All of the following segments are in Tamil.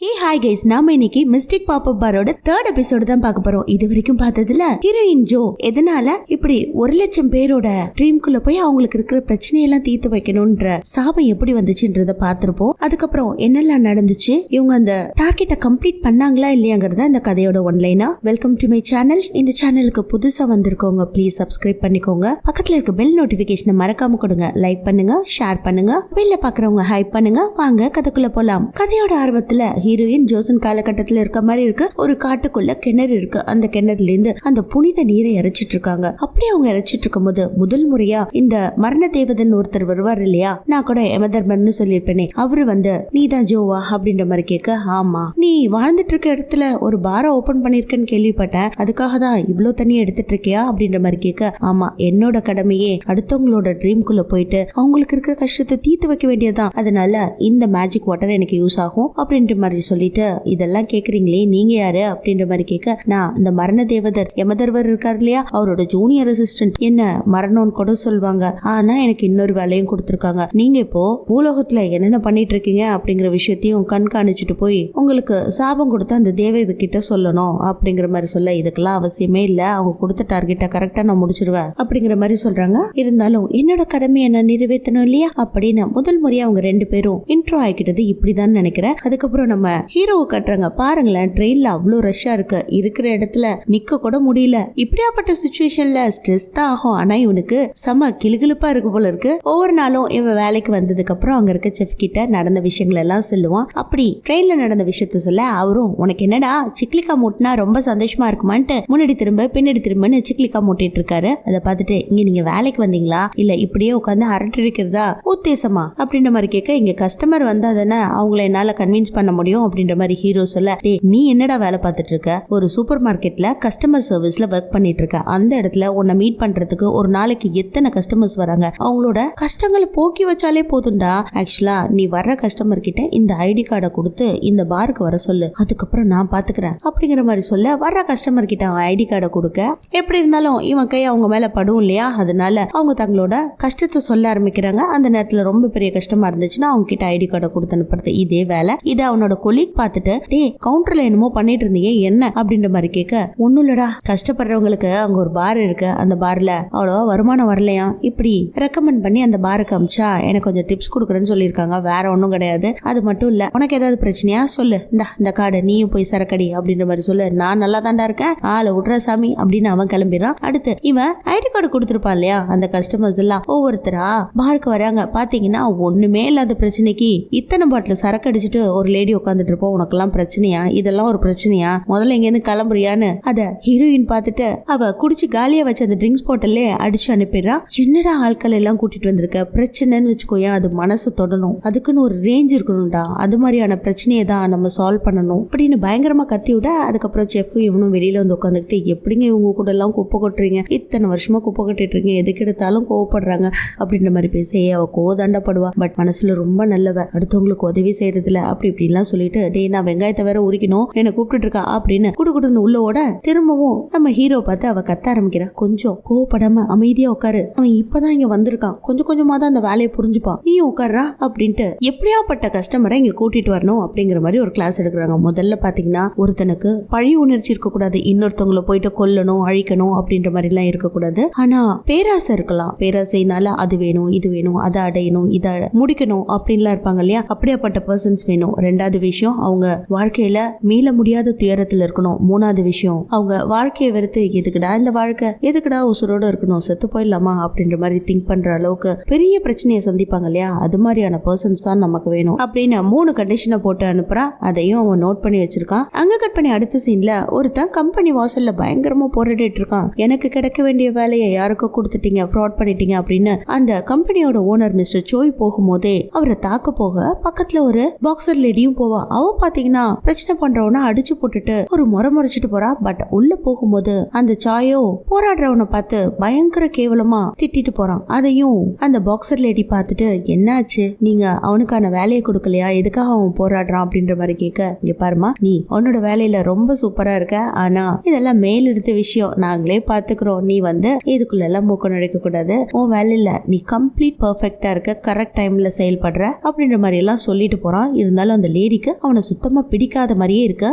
ஹாய் கைஸ், நாம இன்னைக்கு மிஸ்டேக் பாப்பப் பாரோட 3rd எபிசோடு தான் பார்க்க போறோம். இது வரைக்கும் பார்த்ததுல ஹீரோயின் ஜோ எதனால இப்படி 1,00,000 பேரோட ட்ரீம்குள்ள போய் அவங்களுக்கு இருக்கிற பிரச்சனையெல்லாம் தீர்த்து வைக்கணும்ன்ற சாபம் எப்படி வந்துச்சுன்றத பார்த்திருப்போம். அதுக்கப்புறம் என்னெல்லாம் நடந்துச்சு, இவங்க அந்த டார்கெட்டை கம்ப்ளீட் பண்ணாங்களா இல்லையாங்கிறத இந்த கதையோட ஒன்லைனா. Welcome to my channel. இந்த சேனலுக்கு புதுசா வந்திருக்கோங்க, ப்ளீஸ் சப்ஸ்கிரைப் பண்ணிக்கோங்க. பக்கத்துல இருக்க பெல் நோட்டிபிகேஷனை மறக்காம கொடுங்க. லைக் பண்ணுங்க, ஷேர் பண்ணுங்க, பெல்ல பாக்குறவங்க ஹைப் பண்ணுங்க. வாங்க கதைக்குள்ள போலாம். கதையோட ஆரம்பத்துல ஹீரோயின் ஜோசன் காலகட்டத்துல இருக்க மாதிரி இருக்கு. ஒரு காட்டுக்குள்ள கிணறு இருக்கு. அந்த கிணறுல இருந்து அந்த புனித நீரை இறைச்சிட்டு இருக்காங்க. அப்படியே அவங்க இறைச்சிட்டு இருக்கும் போது முதல் முறையா இந்த மரண தேவதன் ஒருத்தர் வருவார் இல்லையா, நான் கூட யமதர்மன்னு சொல்லியிருப்பேனே, அவரு வந்து நீதான் ஜோவா அப்படின்ற மாதிரி கேட்க, ஆமா நீ வாழ்ந்துட்டு இருக்க இடத்துல ஒரு பாரை ஓபன் பண்ணிருக்கேன்னு கேள்விப்பட்டேன், அதுக்காக தான் இவ்வளவு தண்ணி எடுத்துட்டு இருக்கியா அப்படின்ற மாதிரி கேட்க, ஆமா என்னோட கடமையே அடுத்தவங்களோட ட்ரீம்குள்ள போயிட்டு அவங்களுக்கு இருக்கிற கஷ்டத்தை தீர்த்து வைக்க வேண்டியதுதான், அதனால இந்த மேஜிக் வாட்டர் எனக்கு யூஸ் ஆகும் அப்படின்ற மாதிரி சொல்லிட்டு, இதெல்லாம் கேக்குறீங்களே நீங்க யாரு அப்படின்ற மாதிரி கேட்க, நான் இந்த மரண தேவதர் யமதர்வர் இருக்காரு இல்லையா, அவரோட ஜூனியர் அசிஸ்டன்ட். என்ன மரணம்னு கூட சொல்லுவாங்க, ஆனா எனக்கு இன்னொரு வேலையும் கொடுத்துருக்காங்க. நீங்க இப்போ பூலோகத்துல என்னென்ன பண்ணிட்டு இருக்கீங்க அப்படிங்கிற விஷயத்தையும் கண்காணிச்சுட்டு போய் உங்களுக்கு சாபம் கொடுத்து அந்த தேவதை கிட்ட சொல்லணும் அப்படிங்கிற மாதிரி சொல்ல, இதுக்கெல்லாம் அவசியமே இல்ல, அவங்க கொடுத்த டார்கெட்டை கரெக்டா நான் முடிச்சிருவேன் அப்படிங்கிற மாதிரி சொல்றாங்க. இருந்தாலும் என்னோட கடமையை நான் நிறைவேற்றணும் இல்லையா அப்படின்னு முதல் முறையா அவங்க 2 பேரும் இன்ட்ரோ ஆகிக்கிட்டது இப்படிதான் நினைக்கிறேன். அதுக்கப்புறம் நம்ம ஹீரோவை கட்டுறாங்க. பாருங்களேன், ட்ரெயின்ல அவ்வளோ ரஷ்ஷா இருக்கு, இருக்கிற இடத்துல நிக்க கூட முடியல. இப்படியாப்பட்ட சிச்சுவேஷன்ல ஸ்ட்ரெஸ் தான் ஆகும். ஆனா இவனுக்கு செம கிளுகிழுப்பா இருக்கு போல இருக்கு. ஒவ்வொரு நாளும் இவன் வேலைக்கு வந்ததுக்கு அப்புறம் அங்க இருக்க செஃப் கிட்ட நடந்த விஷயங்கள் எல்லாம் சொல்லுவான். அப்படி ட்ரெயின்ல நடந்த விஷயத்த சொல்ல, அவரும் உனக்கு என்னடா சிக்லிக்கா மூட்டினா ரொம்ப சந்தோஷமா இருக்குமான்ட்டு முன்னாடி திரும்ப பின்னாடி திரும்பன்னு சிக்லிக்கா மூட்டிட்டு இருக்காரு. அதை பார்த்துட்டு, இங்க நீங்க வேலைக்கு வந்தீங்களா இல்ல இப்படியே உட்காந்து அரட்டிருக்கிறதா உத்தேசமா அப்படின்ற மாதிரி கேட்க, இங்க கஸ்டமர் வந்தா தானே அவங்கள என்னால கன்வின்ஸ் பண்ண முடியும் அப்படின்ற மாதிரி ஹீரோ சொல்ல, நீ என்னடா வேலை பார்த்துட்டு இருக்க, ஒரு சூப்பர் மார்க்கெட்ல கஸ்டமர் சர்வீஸ்ல ஒர்க் பண்ணிட்டு இருக்க, அந்த இடத்துல உன்னை மீட் பண்றதுக்கு ஒரு நாளைக்கு எத்தனை கஸ்டமர்ஸ் வராங்க, அவங்களோட கஷ்டங்களை போக்கி வச்சாலே போதும்டா. ஆக்சுவலா நீ வர்ற கஸ்டமர் கிட்ட இந்த ஐடி கார்டை கொடுத்து இந்த பாருக்கு வர சொல்லு, அதுக்கப்புறம் நான் பாத்துக்கிறேன் அப்படிங்கிற மாதிரி சொல்ல, வர்ற கஸ்டமர் கிட்ட அவன் ஐடி கார்டை கொடுக்க, எப்படி இருந்தாலும் இவன் கை அவங்க மேல படும் இல்லையா, அதனால அவங்க தங்களோட கஷ்டத்தை சொல்ல ஆரம்பிக்கிறாங்க. அந்த நேரத்துல ரொம்ப பெரிய கஷ்டமா இருந்துச்சுன்னா அவங்க கிட்ட ஐடி கார்டை கொடுத்து அனுப்புறது இதே வேலை. இது அவனோட கொலீக் பார்த்துட்டு, டே கவுண்டர்ல என்னமோ பண்ணிட்டு இருந்தீங்க என்ன அப்படின்ற மாதிரி கேட்க, ஒண்ணும் இல்லடா, கஷ்டப்படுறவங்களுக்கு அங்க ஒரு பார் இருக்கு, அந்த பார்ல அவ்வளவா வருமானம் வரலையா, இப்படி ரெக்கமெண்ட் பண்ணி அந்த பாருக்கு அமிச்சா எனக்கு கொஞ்சம் டிப்ஸ் கொடுக்குறேன்னு சொல்லியிருக்காங்க, வேற ஒன்றும் கிடையாது. அது மட்டும் இல்ல, உனக்கு ஏதாவது பிரச்சனையா சொல்லு, இந்த கார்டை நீயும் போய் சரக்கடி அப்படின்ற மாதிரி சொல்லு, நான் நல்லா தாண்டா இருக்கேன், ஆளை விட்ற சாமி அப்படின்னு அவன் கிளம்பிடுறான். அடுத்து இவன் ஐடி கார்டு கொடுத்துருப்பான் இல்லையா, அந்த கஸ்டமர்ஸ் எல்லாம் ஒவ்வொருத்தரா பாருக்கு வராங்க. பாத்தீங்கன்னா ஒண்ணுமே இல்லாத பிரச்சனைக்கு இத்தனை பாட்டில் சரக்கு அடிச்சுட்டு ஒரு லேடி உட்காந்துட்டு இருப்போம், உனக்கெல்லாம் பிரச்சனையா, இதெல்லாம் ஒரு பிரச்சனையா, முதல்ல இங்க இருந்து கிளம்புறியான்னு அத ஹீரோயின் பார்த்துட்டு அவ குடிச்சு காலியா வச்ச அந்த ட்ரிங்க்ஸ் பாட்டிலே அடிச்சு அனுப்பிடுறா. என்னடா ஆட்கள் எல்லாம் கூட்டிட்டு வந்திருக்க, பிரச்சனைன்னு வச்சுக்கோயா, அது மனசு தொடணும், அதுக்குன்னு ஒரு ரேஞ்ச் இருக்கணும்டா, அது மாதிரியான பிரச்சனையை தான் நம்ம சால்வ் பண்ணணும் அப்படின்னு பயங்கரமா கத்தி விட, அதுக்கப்புறம் செஃப் இவனும் வெளியில வந்து உட்காந்துக்கிட்டு, எப்படிங்க இவங்க கூட எல்லாம் குப்பை கொட்டுறீங்க, இத்தனை வருஷமா குப்பை கொட்டிட்டு இருக்கீங்க, எதுக்கு எடுத்தாலும் கோவப்படுறாங்க அப்படின்ற மாதிரி பேச, அவ கோவதாண்டப்படுவா, பட் மனசுல ரொம்ப நல்லவ, அடுத்தவங்களுக்கு உதவி செய்யறதுல அப்படி இப்படிலாம் சொல்லிட்டு, டே நான் வெங்காயத்தை வேற உரிக்கணும், என்ன கூப்பிட்டு இருக்கா அப்படின்னு குடுகுடுன்னு உள்ள ஓட, திரும்பவும் நம்ம ஹீரோ பார்த்து அவ கத்த ஆரம்பிக்கிறா, கொஞ்சம் கோவப்படாம அமைதியா உட்காரு, அவன் இப்பதான் இங்க வந்திருக்கான், கொஞ்சம் கொஞ்சமா தான் அந்த வேலையை புரிஞ்சுப்பான், நீயும் உட்கார்றா அப்படின்ட்டு எப்படியாப்பட்ட கஸ்டமரை இங்க கூட்டிட்டு வரணும் அப்படிங்கிற மாதிரி ஒரு கிளாஸ் எடுக்கிறாங்க. முதல்ல பாத்தீங்கன்னா ஒருத்தனுக்கு பழி உணர்ச்சி இருக்க கூடாது, இன்னொருத்தவங்களை போயிட்டு கொல்லணும் அழிக்கணும் அப்படின்ற மாதிரி எல்லாம் இருக்கக்கூடாது. ஆனா பேராசை இருக்கலாம், பேராசைனால அது வேணும் இது வேணும் அதை அடையணும் இதை முடிக்கணும் அப்படின்லாம் இருப்பாங்க இல்லையா, அப்படியாப்பட்ட பர்சன்ஸ் வேணும். 2வது விஷயம், அவங்க வாழ்க்கையில மீள முடியாத துயரத்துல இருக்கணும். 3வது விஷயம், அவங்க வாழ்க்கையை வெறுத்து எதுக்குடா இந்த வாழ்க்கை, எதுக்குடா உசுரோட இருக்கணும், செத்து போயிடலாமா அப்படின்ற மாதிரி திங்க் பண்ற அளவுக்கு பெரிய பிரச்சனையை சந்திப்பாங்க இல்லையா, அது மாதிரியான பர்சன்ஸ் தான் நமக்கு வேணும் அப்படின்னு 3 கண்டிஷனை போட்டு அனுப்புறா. அதையும் அவன் நோட் பண்ணி வச்சிருக்கான். அங்க கட் பண்ணி அடுத்த சீன்ல ஒருத்தன் கம்பெனி வாசல்ல பயங்கரமா போராடிட்டு இருக்கான். எனக்கு கிடைக்க வேண்டிய வேலையை யாருக்கோ கொடுத்துட்டீங்க, ஃப்ராட் பண்ணிட்டீங்க அப்படின்னு அந்த கம்பெனியோட ஓனர் மிஸ்டர் சோய் போகும்போதே அவரை தாக்க போக, பக்கத்துல ஒரு பாக்ஸர் லேடியும் போவா. அவ பாத்தீங்கன்னா பிரச்சனை பண்றவன அடிச்சு போட்டுட்டு ஒரு முறைச்சிட்டு போறா. பட் உள்ள போகும்போது அந்த சாயோ போராடுறவனை பார்த்து பயங்கர கேவலமா திட்டிட்டு போறான். அதையும் அந்த பாக்ஸர் லேடி பார்த்துட்டு, என்னாச்சு, நீங்க அவனுக்கான வேலையை கொடுக்கலையா, எதுக்காக அவன் போராடுறான் அப்படின்ற மாதிரி கேட்க, இங்க பாருமா, நீ உன்னோட வேலையில ரொம்ப சூப்பரா இருக்க, ஆனா இதெல்லாம் மேலிருந்த விஷயம், நாங்களே பாத்துக்கிறோம், நீ வந்து இதுக்குள்ள எல்லாம் மூக்க நுழைக்க கூடாது, உன் வேலையில நீ கம்ப்ளீட் பர்ஃபெக்டா இருக்க, கரெக்ட் டைம்ல செயல்படுற அப்படின்ற மாதிரி எல்லாம் சொல்லிட்டு போறான். இருந்தாலும் அந்த லேடிக்கு இருக்கு, அவனை சுத்தமா பிடிக்காத மாதிரியே இருக்கு.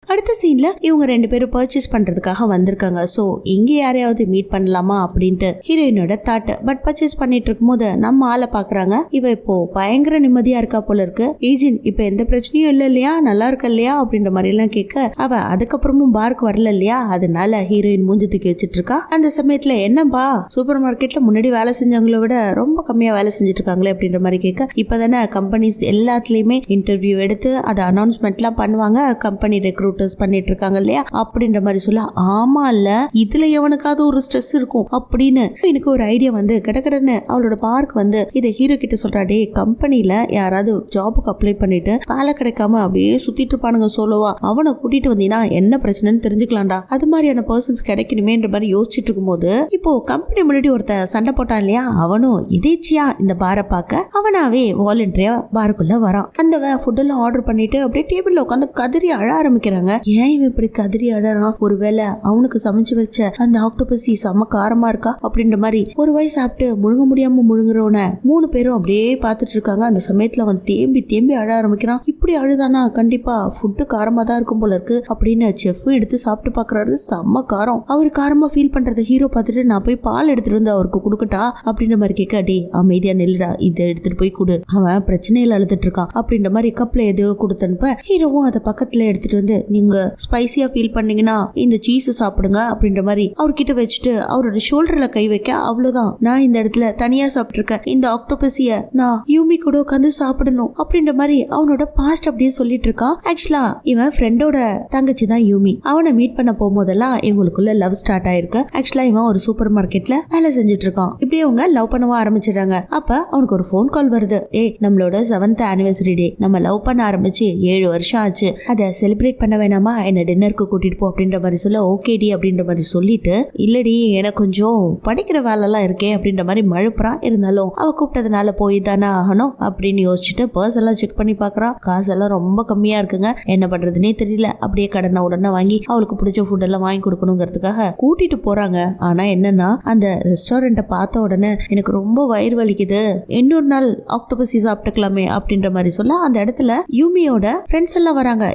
அடுத்த சீன்ல இவங்க 2 பேரும் பர்ச்சேஸ் பண்றதுக்காக வந்திருக்காங்க. சோ இங்க யாரையாவது மீட் பண்ணலாமா அப்படின்ட்டு ஹீரோயினோட தாட். பட் பர்ச்சேஸ் பண்ணிட்டு இருக்கும் போது நம்ம ஆளை பாக்குறாங்க. இவ இப்போ பயங்கர நிம்மதியா இருக்கா போல இருக்கு. ஏஜென்ட் இப்ப எந்த பிரச்சனையும் இல்ல இல்லையா, நல்லா இருக்க இல்லையா அப்படின்ற மாதிரி எல்லாம் கேட்க, அவ அதுக்கப்புறமும் பாருக்கு வரல இல்லையா, அதனால ஹீரோயின் மூஞ்சி தூக்கி வச்சிட்டு இருக்கா. அந்த சமயத்துல என்னப்பா சூப்பர் மார்க்கெட்ல முன்னாடி வேலை செஞ்சவங்கள விட ரொம்ப கம்மியா வேலை செஞ்சுட்டு இருக்காங்களே அப்படின்ற மாதிரி கேட்க, இப்பதானே கம்பெனிஸ் எல்லாத்துலயுமே இன்டர்வியூ எடுத்து அதை அனௌன்ஸ்மெண்ட் எல்லாம் பண்ணுவாங்க, கம்பெனி ரெக்ரூட் பண்ணிட்டு இருக்காங்க இல்லையா அப்படின்ற மாதிரி சொல்ல, ஆமா இல்ல இதுல எவனுக்காவது ஒரு ஸ்ட்ரெஸ் இருக்கும் அப்படின்னு எனக்கு ஒரு ஐடியா வந்து கடகடன்னு அவளோட பார்க் வந்து இதை ஹீரோ கிட்ட சொல்றா. டே கம்பெனில யாராவது ஜாபுக்கு அப்ளை பண்ணிட்டு வேலை கிடைக்காம அப்படியே சுத்திட்டு இருப்பானுங்க சோலோவா, அவனை கூட்டிட்டு வந்தீங்கன்னா என்ன பிரச்சனைன்னு தெரிஞ்சுக்கலாம்டா. அது மாதிரியான பர்சன்ஸ் கிடைக்கணுமேன்ற மாதிரி யோசிச்சுட்டு இருக்கும் போது இப்போ கம்பெனி முன்னாடி ஒருத்த சண்டை போட்டான் இல்லையா, அவனும் எதேச்சியா இந்த பாரை பார்க்க அவனாவே வாலண்டரியா பாருக்குள்ள வரான். அந்த ஃபுட் எல்லாம் ஆர்டர் பண்ணிட்டு அப்படியே டேபிள்ல உட்காந்து கதறி அழ ஆரம்பிக்கிறாங்க. ஏன் இவன் இப்படி கதறி அழறான், ஒருவேளை அவனுக்கு சமைச்சு வச்ச அந்த ஆக்டோபஸி செம்ம காரமா இருக்கா அப்படின்ற மாதிரி ஒரு வாய் சாப்பிட்டு முழுங்க முடியாம முழுங்குறவன 3 பேரும் அப்படியே பார்த்துட்டு இருக்காங்க. அந்த சமயத்துல அவன் தேம்பி தேம்பி அழ ஆரம்பிக்கிறான். இப்படி அழுதானா கண்டிப்பா ஃபுட்டு காரமா தான் இருக்கும் போல இருக்கு அப்படின்னு செஃப் எடுத்து சாப்பிட்டு பாக்குறாரு. செம்ம காரம். அவரு காரமா ஃபீல் பண்றத ஹீரோ பார்த்துட்டு, நான் போய் பால் எடுத்துட்டு வந்து அவருக்கு கொடுக்கட்டா அப்படின்ற மாதிரி கேட்க, டே அமைதியா நெல்லுடா, இதை எடுத்துட்டு போய் கொடு, அவன் பிரச்சனையில அழுதுட்டு இருக்கான் அப்படின்ற மாதிரி கப்ல எதையோ கொடுத்தனுப்ப ஹீரோவும் அதை பக்கத்துல எடுத்துட்டு வந்து, நீங்க ஸ்பைசியா ஃபீல் பண்ணீங்கன்னா இந்த சீஸ் சாப்பிடுங்க அப்படின்ற மாதிரி அவர்கிட்ட வச்சுட்டு அவரோட ஷோல்டர்ல கை வைக்க, அவ்வளவுதான் நான் இந்த இடத்துல தனியா சாப்பிட்டுருக்கேன், இந்த ஆக்டோபஸிய நான் யூமி கூட உட்காந்து சாப்பிடணும் அப்படின்ற மாதிரி அவனோட பாஸ்ட் அப்படியே சொல்லிட்டு இருக்கான். ஆக்சுவலா இவன் ஃப்ரெண்டோட தங்கச்சி தான் யூமி. அவனை மீட் பண்ண போகும்போதெல்லாம் இவங்களுக்குள்ள லவ் ஸ்டார்ட் ஆயிருக்கு. ஆக்சுவலா இவன் ஒரு சூப்பர் மார்க்கெட்ல வேலை செஞ்சுட்டு இருக்கான். இப்படியே அவங்க லவ் பண்ணவா ஆரம்பிச்சிடுறாங்க. அப்ப அவனுக்கு ஒரு போன் கால் வருது. நம்மளோட 7th anniversary டே, நம்ம லவ் பண்ண ஆரம்பிச்சு 7 வருஷம் ஆச்சு, அதை செலிப்ரேட் பண்ண வேணாமா, என்ன டின்னருக்கு கூட்டிட்டு போ அப்படின்ற மாதிரி சொல்ல, ஓகேடி அப்படின்ற மாதிரி சொல்லிட்டு, இல்லடி எனக்கு கொஞ்சம் படிக்கிற வேலை எல்லாம் இருக்கே அப்படின்ற மாதிரி மழுப்புறான். இருந்தாலும் அவ கூப்பிட்டதுனால போய் தானே ஆகணும் அப்படின்னு யோசிச்சுட்டு பர்ஸ் எல்லாம் செக் பண்ணி பாக்குறான். காசெல்லாம் ரொம்ப கம்மியா இருக்குங்க, என்ன பண்றதுன்னே தெரியல. அப்படியே கடனை உடனே வாங்கி அவளுக்கு பிடிச்ச ஃபுட் எல்லாம் வாங்கி கொடுக்கணுங்கிறதுக்காக கூட்டிட்டு போறாங்க. ஆனா என்னன்னா அந்த ரெஸ்டாரண்ட்டை பார்த்த உடனே எனக்கு ரொம்ப வயிறு வலிக்குது, இன்னொரு நாள் ஆக்டோபஸி சாப்பிட்டுக்கலாமே அப்படின்ற மாதிரி சொல்ல, அந்த இடத்துல யூமியோட ஃப்ரெண்ட்ஸ் எல்லாம் வராங்க.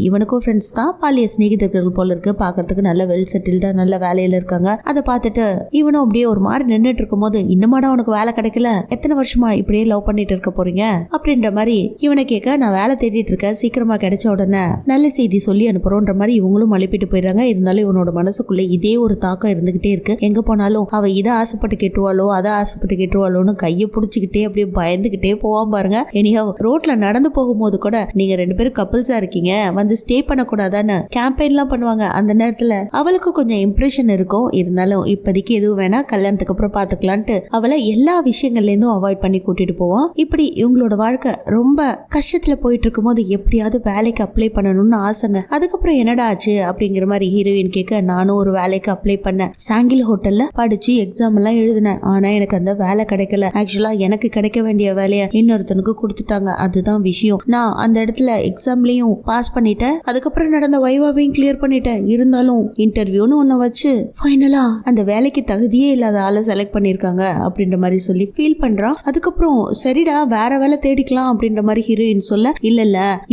இவனுக்கும் ஃப்ரெண்ட்ஸ் தான், பாலிய ஸ்நேகிதர்கள் போல இருக்கு, பாக்கிறதுக்கு நல்ல வெல் செட்டில்டா நல்ல வேலையில இருக்காங்க. அதை பார்த்துட்டு இவனும் அப்படியே ஒரு மாதிரி நின்றுட்டு இருக்கும் போது, இன்னமாடா உனக்கு வேலை கிடைக்கல, எத்தனை வருஷமா இப்படியே லவ் பண்ணிட்டு இருக்க போறீங்க அப்படின்ற மாதிரி இவனை கேட்க, நான் வேலை தேடிட்டு இருக்கேன், சீக்கிரமா கிடைச்ச உடனே நல்ல செய்தி சொல்லி அனுப்புறோன்ற மாதிரி இவங்களும் மழுப்பிட்டு போயிடுறாங்க. இருந்தாலும் இவனோட மனசுக்குள்ள இதே ஒரு தாக்கம் இருந்துகிட்டே இருக்கு. எங்க போனாலும் அவ இதை ஆசைப்பட்டு கேட்டுவாளோ அதை ஆசைப்பட்டு கேட்டுவாளோன்னு கையை பிடிச்சிக்கிட்டே அப்படியே பயந்துகிட்டே போவான் பாருங்க. எனிஹவ் ரோட்ல நடந்து போகும்போது கூட, நீங்க 2 பேரும் கப்பிள்ஸா இருக்கீங்க, வந்து ஸ்டே பண்ணக்கூடாதான்னு கேம்பெயின்லாம் பண்ணுவாங்க. அந்த நேரத்துல அவளுக்கு கொஞ்சம் இம்ப்ரெஷன் இருக்கும். இருந்தாலும் இப்போதைக்கு எதுவும் வேணா, கல்யாணத்துக்கு அப்புறம் பாத்துக்கலான்ட்டு அவளை எல்லா விஷயங்கள்ல இருந்தும் அவாய்ட் பண்ணி கூட்டிட்டு போவான். இப்படி இவங்களோட வாழ்க்கை ரொம்ப கஷ்டத்துல போயிட்டு இருக்கும் போது எப்படியாவது வேலைக்கு அப்ளை பண்ணணும்னு ஆசைங்க. அதுக்கப்புறம் என்னடா ஆச்சு அப்படிங்கிற மாதிரி ஹீரோயின் கேட்க, நானும் ஒரு வேலைக்கு அப்ளை பண்ணேன், சாங்கில் ஹோட்டல்ல படிச்சு எக்ஸாம் எல்லாம் எழுதினேன். ஆனா எனக்கு அந்த வேலை கிடைக்கல. ஆக்சுவலா எனக்கு கிடைக்க வேண்டிய வேலையை இன்னொருத்தனுக்கு கொடுத்துட்டாங்க, அதுதான் விஷயம். நான் அந்த இடத்துல எக்ஸாம்லயும் பாஸ் பண்ணிட்டேன், அதுக்கப்புறம் நடந்த வைவாவையும் கிளியர் பண்ணிட்டேன். இருந்தாலும் இன்டர்வியூன்னு ஒன்ன வச்சு ஃபைனலா அந்த வேலைக்கு தகுதியே இல்லாத ஆளை செலக்ட் பண்ணிருக்காங்க அப்படின்ற மாதிரி சொல்லி ஃபீல் பண்றான். அதுக்கப்புறம் சரிடா வேற வேலை தேடிக்கலாம் அப்படின்ற மாதிரி ஹீரோயின் சொல்ல, இல்ல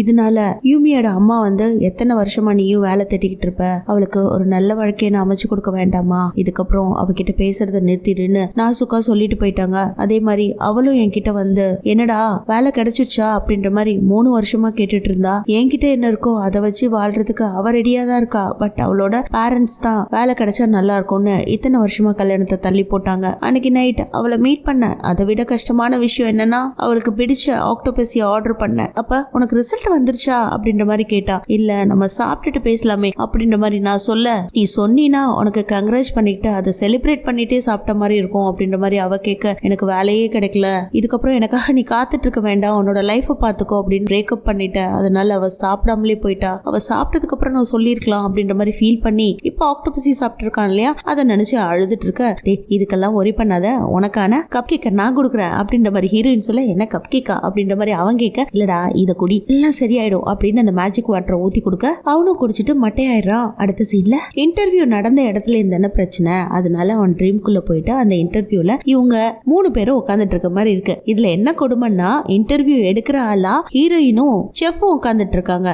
இதனால யூமியோட அம்மா வந்து, எத்தனை வருஷமா நீயும் வேலை தேடிக்கிட்டு இருப்ப, அவளுக்கு ஒரு நல்ல வாழ்க்கையை நான் அமைச்சு கொடுக்க வேண்டாமா, இதுக்கப்புறம் அவகிட்ட பேசுறத நிறுத்திடுன்னு நாசுக்கா சொல்லிட்டு போயிட்டாங்க. அதே மாதிரி அவளும் என்கிட்ட வந்து, என்னடா வேலை கிடைச்சிருச்சா அப்படின்ற மாதிரி 3 வருஷமா கேட்டுட்டு இருந்தா. என்கிட்ட என்ன இருக்கோ அதை வச்சு வாழ்றதுக்கு அவ ரெடியா தான் இருக்கா. பட் அவளோட பேரண்ட்ஸ் தான் வேலை கிடைச்சா நல்லா இருக்கும்னு இத்தனை வருஷமா கல்யாணத்தை தள்ளி போட்டாங்க. அன்னைக்கு நைட் அவளை மீட் பண்ண, அதை விட கஷ்டமான விஷயம் என்னன்னா, அவளுக்கு பிடிச்ச ஆக்டோபஸிய ஆர்டர் பண்ண. அப்ப உனக்கு ரிசல்ட் வந்துருச்சா அப்படின்ற மாதிரி கேட்டா. இல்ல நம்ம சாப்பிட்டுட்டு பேசலாமே அப்படின்ற மாதிரி நான் சொல்ல, நீ சொன்னீனா உனக்கு கங்க்ராச் பண்ணிட்டு அதை செலிப்ரேட் பண்ணிட்டே சாப்பிட்ட மாதிரி இருக்கும் அப்படின்ற மாதிரி அவ கேட்க, எனக்கு வேலையே கிடைக்கல, இதுக்கப்புறம் எனக்காக நீ காத்துட்டு இருக்க வேண்டாம், உன்னோட லைஃபை பார்த்துக்கோ அப்படின்னு பிரேக்கப் பண்ணிட்ட. அதனால அவ சாப்பிடாமலே போயிட்டா. அவ சாப்பிட்டதுக்கு அப்புறம் நான் சொல்லிருக்கலாம் அப்படின்ற மாதிரி ஃபீல் பண்ணி இப்ப ஆக்டோபஸி சாப்பிட்டு இருக்கான் இல்லையா, அதை நினைச்சு அழுதுட்டு இருக்க. இதுக்கெல்லாம் ஒரி பண்ணாத, உனக்கான கப் கேக்க நான் கொடுக்குறேன் அப்படின்ற மாதிரி ஹீரோயின் சொல்ல, என்ன கப் கேக்கா அப்படின்ற மாதிரி அவன் கேட்க, இல்லடா இத குடி எல்லாம் சரியாயிடும் அப்படின்னு அந்த மேஜிக் வாட்டரை ஊத்தி கொடுக்க அவனும் குடிச்சிட்டு மட்டையாயிடுறான். அடுத்த சீன்ல இன்டர்வியூ நடந்த இடத்துல இருந்தான பிரச்சனை, அதனால அவன் ட்ரீம்குள்ள போயிட்டு அந்த இன்டர்வியூல இவங்க 3 பேரும் உட்காந்துட்டு இருக்க மாதிரி இருக்கு. இதுல என்ன கொடுமைன்னா, இன்டர்வியூ எடுக்கிற ஆளா ஹீரோயினும் செஃப்பும் உட்காந்துட்டு இருக்காங்க.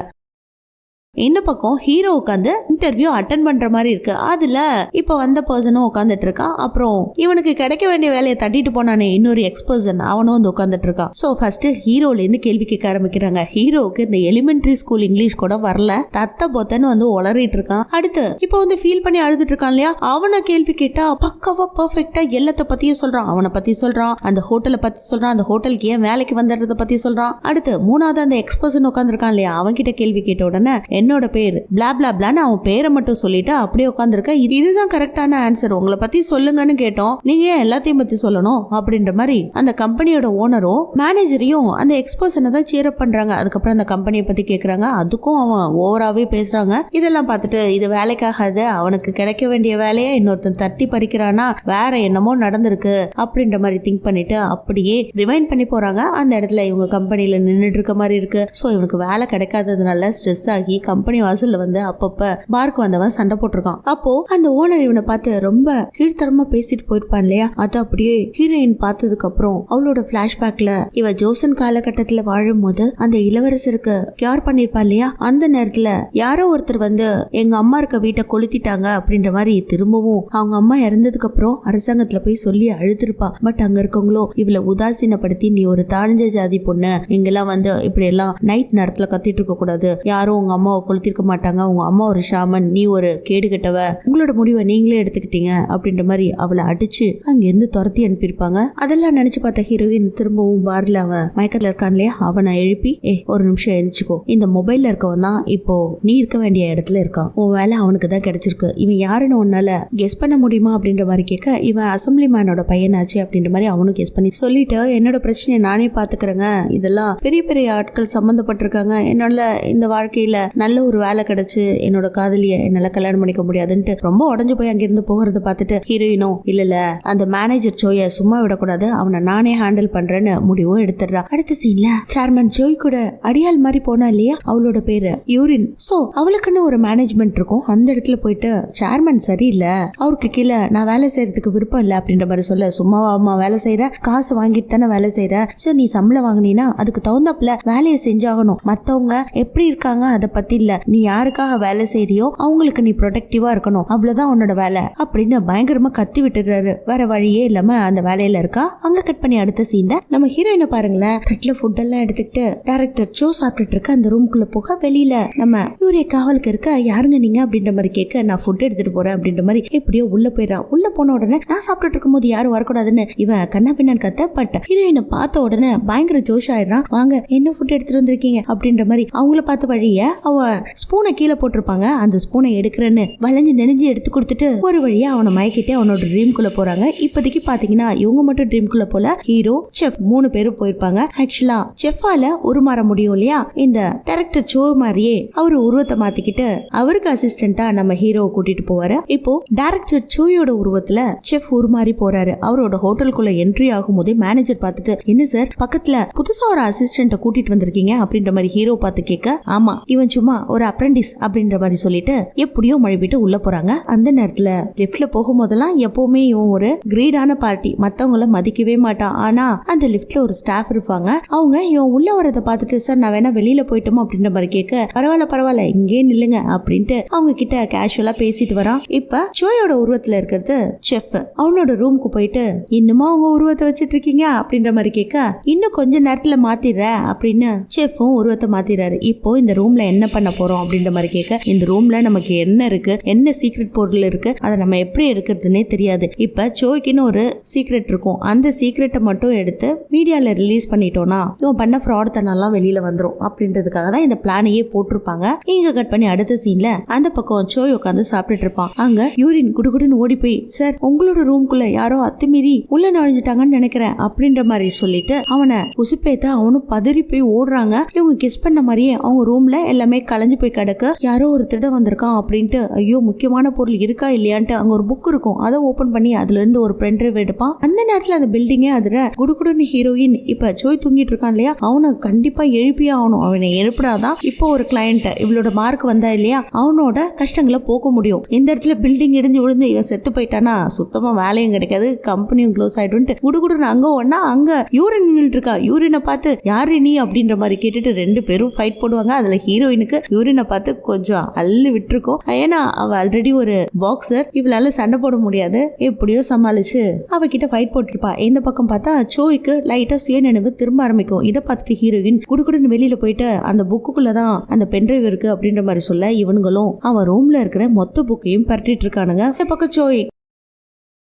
இந்த பக்கம் ஹீரோ உட்காந்து இன்டர்வியூ அட்டன் பண்ற மாதிரி இருக்கு. அதுல இப்ப வந்த பர்சனும் உட்காந்துட்டு இருக்கான். அப்புறம் இவனுக்கு கிடைக்க வேண்டிய வேலையை தட்டிட்டு போனானே இன்னொரு எக்ஸ்பர்சன், அவனும் வந்து உட்காந்துட்டு இருக்கான். சோ ஃபர்ஸ்ட் ஹீரோல இருந்து கேள்வி கேட்க ஆரம்பிக்கிறாங்க. ஹீரோவுக்கு இந்த எலிமெண்டரி ஸ்கூல் இங்கிலீஷ் கூட வரல, தத்த பொத்தன்னு வந்து உளறிட்டு இருக்கான். அடுத்து இப்ப வந்து ஃபீல் பண்ணி அழுதுட்டு இருக்கான் இல்லையா, அவனை கேள்வி கேட்டா பக்காவா பெர்ஃபெக்ட்டா எல்லாத்த பத்தியும் சொல்றான். அவனை பத்தி சொல்றான், அந்த ஹோட்டலை பத்தி சொல்றான், அந்த ஹோட்டலுக்கு ஏன் வேலைக்கு வந்ததை பத்தி சொல்றான். அடுத்து 3வது அந்த எக்ஸ்பர்சன் உட்காந்துருக்கான் இல்லையா, அவன் கிட்ட கேள்வி கேட்ட உடனே என்னோட பேர் பிளா பிளா பிளான்னு அவன் பேரை மட்டும் சொல்லிட்டு அப்படியே உட்காந்துருக்க. இதுதான் கரெக்டான ஆன்சர், உங்களை பத்தி சொல்லுங்கன்னு கேட்டோம், நீங்க ஏன் எல்லாத்தையும் பத்தி சொல்லணும் அப்படின்ற மாதிரி அந்த கம்பெனியோட ஓனரும் மேனேஜரையும் அந்த எக்ஸ்பர்சனை தான் சேர் அப் பண்றாங்க. அதுக்கப்புறம் அந்த கம்பெனியை பத்தி கேக்குறாங்க. அதுக்கும் அவன் ஓவராவே பேசுறாங்க. இதெல்லாம் பார்த்துட்டு இது வேலைக்காகாது, அவனுக்கு கிடைக்க வேண்டிய வேலையை இன்னொருத்தன் தட்டி பறிக்கிறானா, வேற என்னமோ நடந்திருக்கு அப்படின்ற மாதிரி திங்க் பண்ணிட்டு அப்படியே ரிவைண்ட் பண்ணி போறாங்க. அந்த இடத்துல இவங்க கம்பெனில நின்றுட்டு இருக்க மாதிரி இருக்கு. ஸோ இவனுக்கு வேலை கிடைக்காததுனால ஸ்ட்ரெஸ் ஆகி கம்பெனி வாசல்ல வந்து அப்பப்ப பார்க்கு வந்தவன் சண்டை போட்டிருக்கான். அப்போ அந்த ஓனர் இவனை பார்த்து ரொம்ப கீழ்த்தரமா பேசிட்டு போயிருப்பான் இல்லையா, அது அப்படியே ஹீரோயின் பார்த்ததுக்கு அப்புறம் அவளோட பிளாஷ்பேக்ல இவ ஜோசன் காலகட்டத்துல வாழும் போது அந்த இளவரசருக்கு கியூர் பண்ணிருப்பா இல்லையா, அந்த நேரத்துல யாரோ ஒருத்தர் வந்து எங்க அம்மா இருக்க வீட்டை கொளுத்திட்டாங்க அப்படின்ற மாதிரி திரும்பவும் அவங்க அம்மா இறந்ததுக்கு அப்புறம் அரசாங்கத்துல போய் சொல்லி அழுத்திருப்பா. பட் அங்க இருக்கவங்களோ இவளை உதாசீனப்படுத்தி, நீ ஒரு தாழ்ந்த ஜாதி பொண்ணு, இங்கெல்லாம் வந்து இப்படி எல்லாம் நைட் நேரத்துல கத்திட்டு இருக்க கூடாது, யாரும் உங்க அம்மாவை கொளுத்திருக்க மாட்டாங்க, உங்க அம்மா ஒரு ஷாமன், நீ ஒரு கேடு கெட்டவ, உங்களோட முடிவை நீங்களே எடுத்துக்கிட்டீங்க அப்படின்ற மாதிரி அவளை அடிச்சு அங்கிருந்து துரத்தி அனுப்பியிருப்பாங்க. அதெல்லாம் நினைச்சு பார்த்த ஹீரோயின் திரும்பவும் பார்ல அவன் மயக்கத்துல இருக்கான் இல்லையா, அவனை எழுப்பி ஒரு நிமிஷம் எழுச்சிக்கோ, இந்த மொபைல்ல இருக்கவன் தான் இப்போ நீ இருக்க வேண்டிய இடத்துல இருக்கான், உன் வேலை அவனுக்கு தான் கிடைச்சிருக்கு, இவன் யாருன்னு உன்னால கெஸ் பண்ண முடியுமா அப்படின்ற மாதிரி கேட்க, இவன் அசம்பிளி மேனோட பையனாச்சு அப்படின்ற மாதிரி அவனும் கெஸ் பண்ணி சொல்லிட்டு, என்னோட பிரச்சனையை நானே பாத்துக்கிறேங்க, இதெல்லாம் பெரிய பெரிய ஆட்கள் சம்பந்தப்பட்டிருக்காங்க, என்னால இந்த வாழ்க்கையில நல்ல ஒரு வேலை கிடைச்சு என்னோட காதலிய என்னால கல்யாணம் பண்ணிக்க முடியாதுன்ட்டு ரொம்ப உடஞ்சு போய் அங்கிருந்து போகிறத பார்த்துட்டு ஹீரோயினும் இல்ல அந்த மேனேஜர் சோய சும்மா விடக்கூடாது, அவனை நானே ஹேண்டில் பண்றேன்னு முடிவும் எடுத்துடுறா. அடுத்த சீன்ல சேர்மன் ஜோய் கூட அடியால் மாதிரி போனா இல்லையா, அவளோட பேரு யூரின். சோ அவளுக்குன்னு ஒரு மேனேஜ்மெண்ட் இருக்கும். அந்த இடத்துல போயிட்டு சேர்மன் சரியில்லை, அவருக்கு கீழே நான் வேலை செய்யறதுக்கு விருப்பம் இல்லை அப்படின்ற மாதிரி சொல்ல, சும்மாவா அம்மா வேலை செய்யற, காசு வாங்கிட்டு தானே வேலை செய்யற, சோ நீ சம்பளம் வாங்கினீன்னா அதுக்கு தகுந்தாப்புல வேலையை செஞ்சாகணும், மத்தவங்க எப்படி இருக்காங்க அதை பத்தி இல்ல, நீ யாருக்காக வேலை செய்யறியோ அவங்களுக்கு நீ ப்ரொடெக்டிவா இருக்கணும், அவ்வளவுதான் உன்னோட வேலை அப்படின்னு பயங்கரமா கத்தி விட்டுறாரு. வேற வழியே இல்லாம அந்த வேலையில இருக்கா. அங்க கட் பண்ணி அடுத்த சீன்ல நம்ம ஹீரோயினை பாருங்களேன், தட்டுல ஃபுட் எல்லாம் எடுத்துக்கிட்டு டைரக்டர் சோ சாப்பிட்டுட்டு இருக்க அந்த ரூம்குள்ள போக, வெளியில நம்ம யூரிய காவலுக்கு இருக்க, யாருங்க நீங்க அப்படின்ற மாதிரி கேட்க, நான் ஃபுட் எடுத்துட்டு போறேன் அப்படின்ற மாதிரி எப்படியோ உள்ள போயிடா. உள்ள போன உடனே நான் சாப்பிட்டுட்டு இருக்கும் போது யாரும் வரக்கூடாதுன்னு இவன் கண்ணா பின்னான்னு கத்த, பட் ஹீரோயினை பார்த்த உடனே பயங்கர ஜோஷ் ஆயிடுறான். வாங்க என்ன ஃபுட் எடுத்துட்டு வந்திருக்கீங்க அப்படின்ற மாதிரி அவங்கள பார்த்த வழிய அவ ஸ்பூனை கீழே போட்டிருப்பாங்க, அந்த ஸ்பூனை எடுக்கிறேன்னு வளைஞ்சு நெஞ்சு எடுத்து கொடுத்துட்டு ஒரு வழியா அவனை மயக்கிட்டு அவனோட ட்ரீம்குள்ள போறாங்க. இப்போதைக்கு பாத்தீங்கன்னா இவங்க மட்டும் ட்ரீம்குள்ள போல, ஹீரோ செஃப் 3 பேரும் போயிருப்பாங்க. ஆக்சுவலா செஃபால உருமாற முடியும் இல்லையா, இந்த டைரக்டர் சோ மாதிரியே அவரு உருவத்தை மாத்திக்கிட்டு அவருக்கு அசிஸ்டண்டா நம்ம ஹீரோவை கூட்டிட்டு போவாரு. இப்போ டைரக்டர் சோயோட உருவத்துல செஃப் உருமாறி போறாரு. அவரோட ஹோட்டலுக்குள்ள என்ட்ரி ஆகும் போதே மேனேஜர் பார்த்துட்டு, என்ன சார் பக்கத்துல புதுசா ஒரு அசிஸ்டண்ட கூட்டிட்டு வந்திருக்கீங்க அப்படின்ற மாதிரி ஹீரோ பார்த்து கேட்க, ஆமா இவன் சும்மா ஒரு அப்ரெண்டிஸ் அப்படின்ற மாதிரி சொல்லிட்டு எப்படியோ மழுப்பிட்டு உள்ள போறாங்க. அந்த நேரத்துல லிப்ட்ல போகும்போதெல்லாம் எப்பவுமே இவன் ஒரு கிரீடான பார்ட்டி, மத்தவங்கள மதிக்கவே மாட்டான். ஆனா அந்த லிப்ட்ல ஒரு ஸ்டாஃப் இருப்பாங்க, அவங்க இவன் உள்ள வரதை பார்த்துட்டு, சார் நான் வேணா வெளியில போயிட்டோம் அப்படின்ற மாதிரி கேட்க, பரவாயில்ல இங்கே நில்லுங்க அப்படின்ட்டு அவங்க கிட்ட கேஷுவலா பேசிட்டு வரான். இப்ப சோயோட உருவத்துல இருக்கிறது செஃப். அவனோட ரூமுக்கு போயிட்டு, இன்னுமா அவங்க உருவத்தை வச்சிட்டு இருக்கீங்க அப்படின்ற மாதிரி கேட்க, இன்னும் கொஞ்ச நேரத்துல மாத்திடுற அப்படின்னு செஃப்பும் உருவத்தை மாத்திடுறாரு. இப்போ இந்த ரூம்ல என்ன பண்ண போறோம் அப்படின்ற மாதிரி கேட்க, இந்த ரூம்ல நமக்கு என்ன இருக்கு, என்ன சீக்ரெட் பொருள் இருக்கு, அதை நம்ம எப்படி எடுக்கிறதுனே தெரியாது. இப்ப சோய்க்குன்னு ஒரு சீக்ரெட் இருக்கும், அந்த சீக்ரெட்டை மட்டும் எடுத்து மீடியால ரிலீஸ் பண்ணிட்டோம்னா இவன் பண்ண ஃப்ராட் தனெல்லாம் வெளியில வந்துரும் அப்படின்றதுக்காக தான் இந்த பிளானையே போட்டிருப்பாங்க. இங்க கட் பண்ணி அடுத்த சீன்ல அந்த பக்கம் சோய் உட்காந்து சாப்பிட்டுட்டு இருப்பான். அங்க யூரின் குடுகுடுன்னு ஓடி போய், சார் உங்களோட ரூம்குள்ள யாரோ அத்துமீறி உள்ள நுழைஞ்சிட்டாங்கன்னு நினைக்கிறேன் அப்படின்ற மாதிரி சொல்லிட்டு அவனை உசுப்பேத்த அவனும் பதறி போய் ஓடுறாங்க. இவங்க கெஸ் பண்ண மாதிரியே அவங்க ரூம்ல எல்லாமே கலைஞ்சு போய் கிடக்க. யாரோ ஒரு திருட வந்திருக்கான் அப்படின்ட்டு ஐயோ முக்கியமான பொருள் இருக்கா இல்லையான்ட்டு அங்க ஒரு புக் இருக்கும், அதை ஓபன் பண்ணி அதுல இருந்து ஒரு பென்ட்ரைவ் எடுப்பான். அந்த நேரத்துல அந்த பில்டிங்கே அதுல குடுகுடுன்னு ஹீரோயின் இப்ப சோய் தூங்கிட்டு இருக்கான் இல்லையா, அவனை கண்டிப்பா எழுப்பியே ஆகணும். அவனை எழுப்பினாதான் இப்போ ஒரு கிளையண்ட் இவளோட மார்க் வந்தா இல்லையா அவனோட கஷ்டங்களை போக்க முடியும். இந்த இடத்துல பில்டிங் இடிஞ்சு விழுந்து இவன் செத்து போயிட்டானா சுத்தமா வேலையும் கிடைக்காது, கம்பெனியும் க்ளோஸ் ஆயிட்டு குடுகுடுன்னு அங்க ஒன்னா அங்க யூரின் நின்றுட்டு இருக்கா. யூரினை பார்த்து யாரு நீ அப்படின்ற மாதிரி கேட்டுட்டு ரெண்டு பேரும் ஃபைட் போடுவாங்க. அதுல ஹீரோயினுக்கு யூரினை பார்த்து கொஞ்சம் அள்ளி விட்டுருக்கும். ஏன்னா அவ ஆல்ரெடி ஒரு பாக்ஸர், இவளால சண்டை போட முடியாது. எப்படியோ சமாளிச்சு அவகிட்ட ஃபைட் போட்டிருப்பா. இந்த பக்கம் பார்த்தா சோய்க்கு லைட்டா சுயநினைவு திரும்ப ஆரம்பிக்கும். இதை பார்த்துட்டு ஹீரோயின் குடுகுடுன்னு வெளியில போயிட்டு அந்த புக்குக்குள்ளதான் அந்த பென்ட்ரைவ் இருக்கு அப்படின்ற மாதிரி சொல்ல இவனுங்களும் அவன் ரூம்ல இருக்கிற மொத்த புக்கையும் பரட்டிட்டு இருக்கானுங்க. இந்த பக்கம் சோய்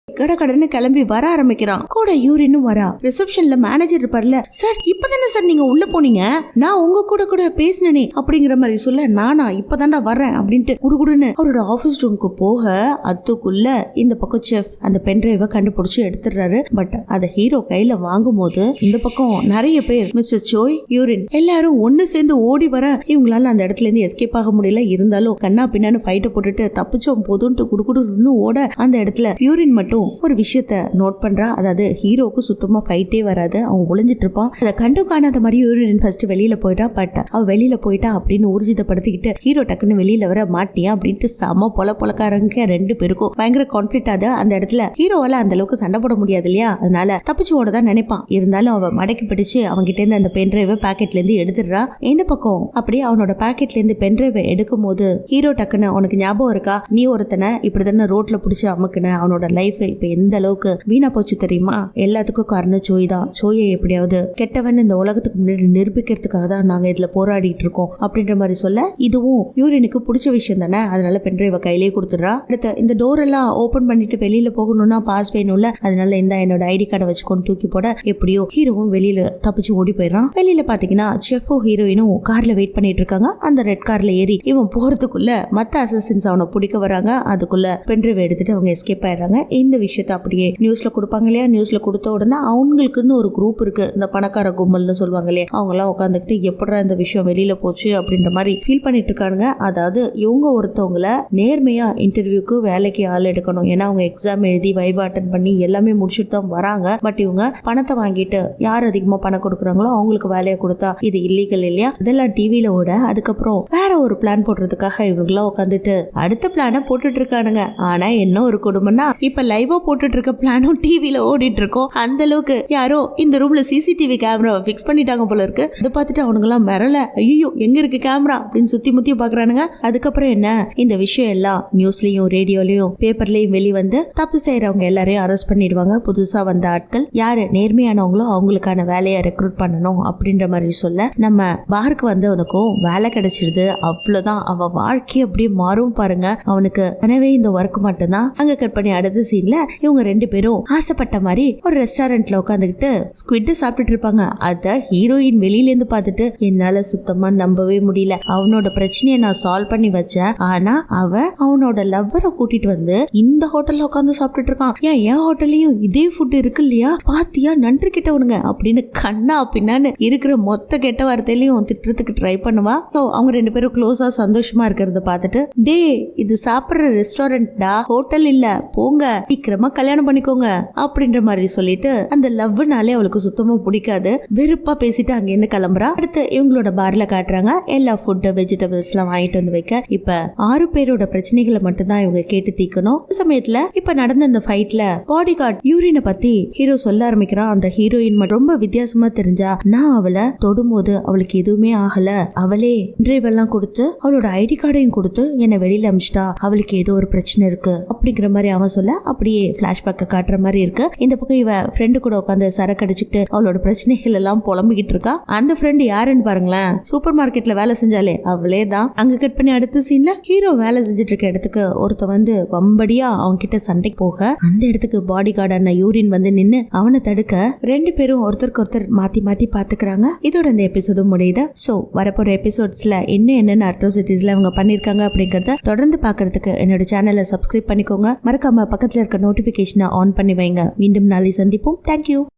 கடன்னு கிளம்பி வர ஆரம்பிக்கிறான். கூட யூரினும் வரா. ரிசப்ஷன்ல மேனேஜர் இருப்பார்ல, சார் இப்பதானே சார் நீங்க உள்ள போனீங்க, நான் உங்க கூட பேசினே அப்படிங்கிற மாதிரி சொல்ல, நானா இப்பதான்டா வர்றேன் அப்படின்ட்டு குடுகுடுன்னு அவரோட ஆபீஸ் ரூமுக்கு போக அதுக்குள்ள இந்த பக்கம் செஃப் அந்த பென்ட்ரைவை கண்டுபிடிச்சு எடுத்துடுறாரு. பட் அத ஹீரோ கையில வாங்கும் போது இந்த பக்கம் நிறைய பேர் மிஸ்டர் சோய், யூரின் எல்லாரும் ஒன்னு சேர்ந்து ஓடி வர இவங்களால அந்த இடத்துல இருந்து எஸ்கேப் ஆக முடியல. இருந்தாலும் கண்ணா பின்னான்னு ஃபைட்டை போட்டுட்டு தப்பிச்சோம் போதும்ட்டு குடுகுடுன்னு ஓட அந்த இடத்துல யூரின் மட்டும் ஒரு விஷயத்த நோட் பண்றா. அதாவது ஹீரோக்கு சுத்தமா ஃபைட்டே வராது, அவன் ஒளிஞ்சிட்டு இருப்பான். அதை கண்டு காணாத மாதிரி யூரின் ஃபர்ஸ்ட் வெளியில போயிட்டா. பட் அவ வெளியில போயிட்டா அப்படின்னு ஊர்ஜிதப்படுத்திக்கிட்டு ஹீரோ டக்குன்னு வெளியில வர மாட்டியா அப்படின்ட்டு சம பொலக்காரங்க ரெண்டு பேருக்கும் பயங்கர கான்ஃபிளிக்ட் ஆகுது. அந்த இடத்துல ஹீரோவால அந்த அளவுக்கு சண்டை போட முடியாது இல்லையா, அதனால தப்பிச்சு ஓட தான் நினைப்பான். இருந்தாலும் அவ மடக்கி பிடிச்சு அவங்க கிட்ட இருந்து அந்த பென்ட்ரைவை பாக்கெட்ல இருந்து எடுத்துடுறா. இந்த பக்கம் அப்படியே அவனோட பாக்கெட்ல இருந்து பென்ட்ரைவை எடுக்கும் போது ஹீரோ டக்குன்னு உனக்கு ஞாபகம் இருக்கா, நீ ஒருத்தனை இப்படிதானே ரோட்ல பிடிச்சு அமுக்குன, அவனோட லைஃப் இப்ப எந்த அளவுக்கு வீணா போச்சு தெரியுமா, எல்லாத்துக்கும் காரணம் சோய் தான். சோயை எப்படியாவது கெட்டவன் இந்த உலகத்துக்கு முன்னாடி நிரூபிக்கிறதுக்காக தான் நாங்க இதுல போராடிட்டு இருக்கோம் அப்படின்ற மாதிரி சொல்ல, இதுவும் யூரினுக்கு பிடிச்ச விஷயம் தானே, அதனால பென்ட்ரைவை கையிலேயே கொடுத்துடுறா. அடுத்து இந்த டோர் எல்லாம் ஓபன் பண்ணிட்டு வெளியில போகணும்னா பாஸ் வேணும்ல, அதனால இந்த என்னோட ஐடி கார்டை வச்சுக்கொண்டு தூக்கி போட எப்படியோ ஹீரோவும் வெளியில தப்பிச்சு ஓடி போயிடறான். வெளியில பாத்தீங்கன்னா செஃப்பும் ஹீரோயினும் கார்ல வெயிட் பண்ணிட்டு இருக்காங்க. அந்த ரெட் கார்ல ஏறி இவன் போறதுக்குள்ள மத்த அசசின்ஸ் அவனை பிடிக்க வராங்க. அதுக்குள்ள பென்ட்ரைவை எடுத்துட்டு அவங்க எஸ்கேப் ஆயிடுறாங்க. இந்த விஷயத்த அப்படியே நியூஸ்ல கொடுப்பாங்க இல்லையா, நியூஸ்ல கொடுத்த உடனே அவங்களுக்குன்னு ஒரு குரூப் இருக்கு, இந்த பணக்கார கும்பல்னு சொல்லுவாங்க இல்லையா, அவங்க எல்லாம் உட்காந்துக்கிட்டு எப்படா இந்த விஷயம் வெளியில போச்சு அப்படின்ற மாதிரி ஃபீல் பண்ணிட்டு இருக்காங்க. அதாவது இவங்க ஒருத்தவங்கள நேர்மையா இன்டர்வியூக்கு வேலைக்கு ஆள் எடுக்கணும், ஏன்னா அவங்க எக்ஸாம் எழுதி வைவா அட்டன் பண்ணி எல்லாமே முடிச்சுட்டு தான் வராங்க. பட் இவங்க பணத்தை வாங்கிட்டு யார் அதிகமா பணம் கொடுக்குறாங்களோ அவங்களுக்கு வேலையை கொடுத்தா இது இல்லீகல் இல்லையா, இதெல்லாம் டிவியில ஓட அதுக்கப்புறம் வேற ஒரு பிளான் போடுறதுக்காக இவங்கெல்லாம் உட்காந்துட்டு அடுத்த பிளான போட்டுட்டு இருக்கானுங்க. ஆனா என்ன ஒரு குடும்பம்னா இப்ப லைவா போட்டுட்டு இருக்க பிளானும் டிவில ஓடிட்டு இருக்கோம். அந்த அளவுக்கு யாரோ இந்த ரூம்ல சிசிடிவி கேமரா பிக்ஸ் பண்ணிட்டாங்க போல இருக்கு. இதை பார்த்துட்டு அவனுங்க எல்லாம் மிரள, ஐயோ எங்க இருக்கு கேமரா அப்படின்னு சுத்தி முத்தி பாக்குறானுங்க. அதுக்கப்புறம் என்ன, இந்த விஷயம் எல்லாம் நியூஸ்லயும் ரேடியோலயும் பேப்பர்லயும் வெளிவந்து தப்பு செய்யறவங்க எல்லாரையும் அரெஸ்ட் பண்ணிடுவாங்க. புதுசா வந்த ஆட்கள் யாரு நேர்மையானவங்களோ அவங்களுக்கான வேலையை ரெக்ரூட் பண்ணணும் அப்படின்ற மாதிரி சொல்ல, நம்ம பாருக்கு வந்தவனுக்கும் வேலை கிடைச்சிடுது. அவ்வளவுதான், அவ வாழ்க்கை அப்படியே மாறும் பாருங்க. அவனுக்கு எனவே இந்த ஒர்க் மட்டும்தான். அங்க கட் பண்ணி அடுத்த சீன்ல இவங்க ரெண்டு பேரும் ஆசைப்பட்ட மாதிரி ஒரு ரெஸ்டாரண்ட்ல உட்காந்துக்கிட்டு ஸ்குவிட் சாப்பிட்டுட்டு இருப்பாங்க. அத ஹீரோயின் வெளியில இருந்து பார்த்துட்டு என்னால சுத்தமா நம்பவே முடியல, அவனோட பிரச்சனையை நான் சால்வ் பண்ணி வச்சேன், ஆனா அவனோட லவ்வரை கூட்டிட்டு வந்து இந்த ஹோட்டல்ல உட்காந்து சாப்பிட்டுட்டு இருக்கான். என் ஹோட்டல்லையும் இதே ஃபுட் இருக்கு இல்லையா, பாத்தியா நன்றி கிட்டவனுங்க அப்படின்னு கண்ணா பின்னான்னு இருக்கிற மொத்த கெட்ட வார்த்தையிலையும் திட்டுறதுக்கு ட்ரை பண்ணுவா. அவங்க ரெண்டு பேரும் க்ளோஸா சந்தோஷமா இருக்கிறத பார்த்துட்டு, டே இது சாப்பிடுற ரெஸ்டாரண்ட்டா ஹோட்டல் இல்ல, போங்க சீக்கிரமா கல்யாணம் பண்ணிக்கோங்க அப்படின்ற மாதிரி சொல்லிட்டு அந்த லவ்னாலே அவளுக்கு சுத்தமா பிடிக்காது, வெறுப்பா பேசிட்டு அங்க இருந்து கிளம்புறா. அடுத்து இவங்களோட பார்ல காட்டுறாங்க. எல்லா ஃபுட் வெஜிடபிள்ஸ் எல்லாம் வாங்கிட்டு வந்து வைக்க இப்ப 6 பேரோட பிரச்சனைகளை மட்டும் தான் இவங்க கேட்டு தீக்கணும். சமயத்துல இப்ப நடந்த அந்த ஃபைட்ல பாடி கார்டு யூரினை பத்தி ஹீரோ சொல்ல ஆரம்பிக்கிறான். அந்த ஹீரோயின் ரொம்ப வித்தியாசமா தெரிஞ்சா, நான் அவளை தொடும்போது அவளுக்கு எதுவுமே ஆகல, அவளே இன்டர்வியூ எல்லாம் கொடுத்து அவளோட ஐடி கார்டையும் கொடுத்து என்னை வெளியில அமிச்சிட்டா, அவளுக்கு ஏதோ ஒரு பிரச்சனை இருக்கு அப்படிங்கிற மாதிரி அவன் சொல்ல அப்படியே பிளாஷ்பேக்க காட்டுற மாதிரி இருக்கு. இந்த பக்கம் இவ ஃப்ரெண்டு கூட உட்காந்து சரக்கு அடிச்சுட்டு அவளோட பிரச்சனைகள் எல்லாம் புலம்பிக்கிட்டு இருக்கா. அந்த ஃப்ரெண்டு யாருன்னு பாருங்களேன், சூப்பர் மார்க்கெட்ல வேலை செஞ்சாலே அவளே தான். அங்க கட் பண்ணி அடுத்த சீன்ல ஹீரோ வேலை செஞ்சுட்டு இருக்க இடத்துக்கு ஒருத்த வந்து வம்படியா அவங்க கிட்ட சண்டைக்கு போக, அந்த இடத்துக்கு பாடி கார்டான யூரின் வந்து நின்னு அவனை தடுக்க ரெண்டு பேரும் ஒருத்தருக்கு ஒருத்தர் மாத்தி மாத்தி பாத்துக்கிறாங்க. இதோட இந்த எபிசோடு முடியுது. சோ வரப்போற எபிசோட்ஸ்ல என்னென்ன அட்ரோசிட்டிஸ்ல அவங்க பண்ணிருக்காங்க அப்படிங்கறத தொடர்ந்து பாக்குறதுக்கு என்னோட சேனலை சப்ஸ்கிரைப் பண்ணிக்கோங்க. மறக்காம பக்கத்துல இருக்க நோட்டிபிகேஷனை ஆன் பண்ணி வைங்க. மீண்டும் நாளை சந்திப்போம். தேங்க்யூ.